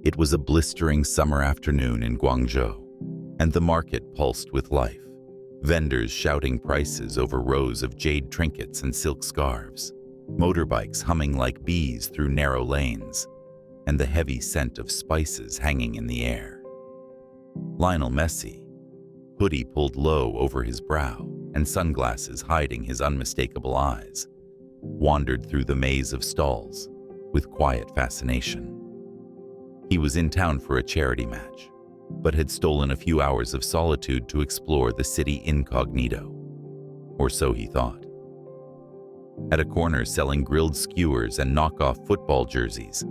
It was a blistering summer afternoon in Guangzhou, and the market pulsed with life. Vendors shouting prices over rows of jade trinkets and silk scarves, motorbikes humming like bees through narrow lanes, and the heavy scent of spices hanging in the air. Lionel Messi, hoodie pulled low over his brow and sunglasses hiding his unmistakable eyes, wandered through the maze of stalls with quiet fascination. He was in town for a charity match, but had stolen a few hours of solitude to explore the city incognito. Or so he thought. At a corner selling grilled skewers and knockoff football jerseys,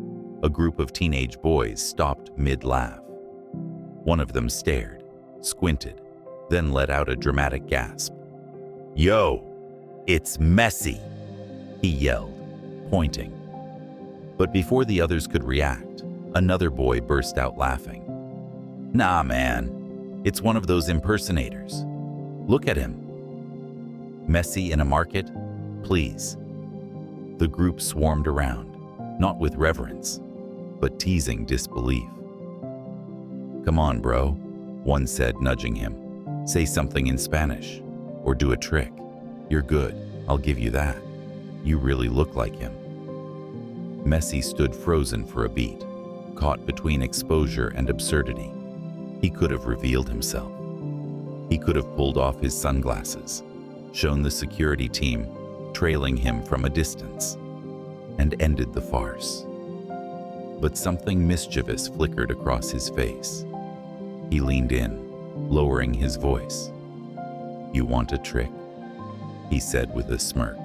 a group of teenage boys stopped mid-laugh. One of them stared, squinted, then let out a dramatic gasp. "Yo, it's Messi!" he yelled, pointing. But before the others could react, another boy burst out laughing. "Nah, man, it's one of those impersonators. Look at him." "Messi in a market? Please." The group swarmed around, not with reverence, but teasing disbelief. "Come on, bro," one said, nudging him. "Say something in Spanish, or do a trick. You're good, I'll give you that. You really look like him." Messi stood frozen for a beat, caught between exposure and absurdity. He could have revealed himself. He could have pulled off his sunglasses, shown the security team trailing him from a distance, and ended the farce. But something mischievous flickered across his face. He leaned in, lowering his voice. "You want a trick?" he said with a smirk.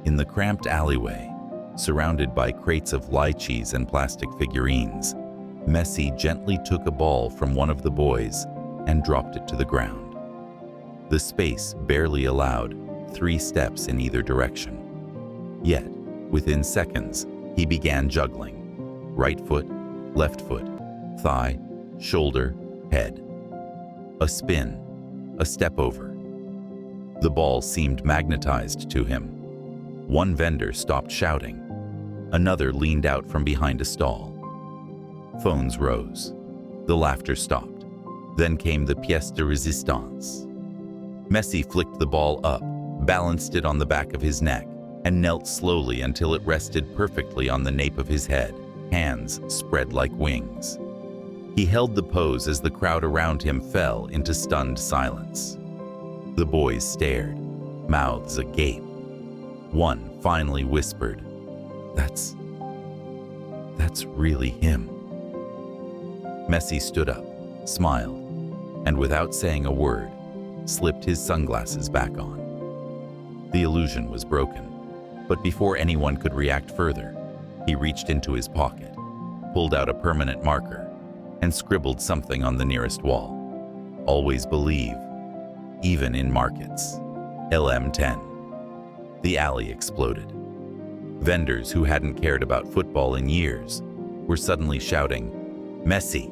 In the cramped alleyway, surrounded by crates of lychees and plastic figurines, Messi gently took a ball from one of the boys and dropped it to the ground. The space barely allowed 3 steps in either direction. Yet, within seconds, he began juggling. Right foot, left foot, thigh, shoulder, head. A spin, a step over. The ball seemed magnetized to him. One vendor stopped shouting. Another leaned out from behind a stall. Phones rose. The laughter stopped. Then came the pièce de résistance. Messi flicked the ball up, balanced it on the back of his neck, and knelt slowly until it rested perfectly on the nape of his head, hands spread like wings. He held the pose as the crowd around him fell into stunned silence. The boys stared, mouths agape. One finally whispered, That's really him." Messi stood up, smiled, and without saying a word, slipped his sunglasses back on. The illusion was broken, but before anyone could react further, he reached into his pocket, pulled out a permanent marker, and scribbled something on the nearest wall. "Always believe, even in markets. LM10. The alley exploded. Vendors who hadn't cared about football in years were suddenly shouting, "Messi!"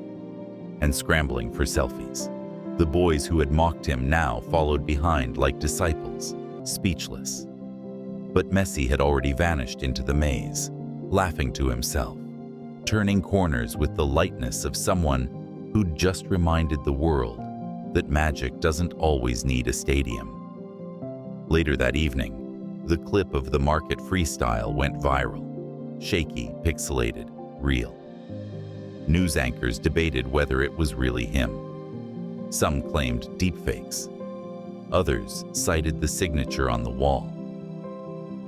and scrambling for selfies. The boys who had mocked him now followed behind like disciples, speechless. But Messi had already vanished into the maze, laughing to himself, turning corners with the lightness of someone who'd just reminded the world that magic doesn't always need a stadium. Later that evening, the clip of the market freestyle went viral. Shaky, pixelated, real. News anchors debated whether it was really him. Some claimed deepfakes. Others cited the signature on the wall.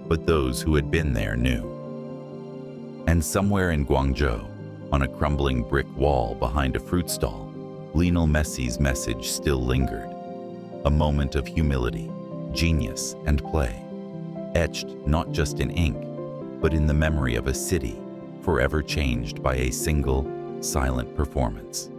But those who had been there knew. And somewhere in Guangzhou, on a crumbling brick wall behind a fruit stall, Lionel Messi's message still lingered. A moment of humility, genius, and play. Etched not just in ink, but in the memory of a city forever changed by a single, silent performance.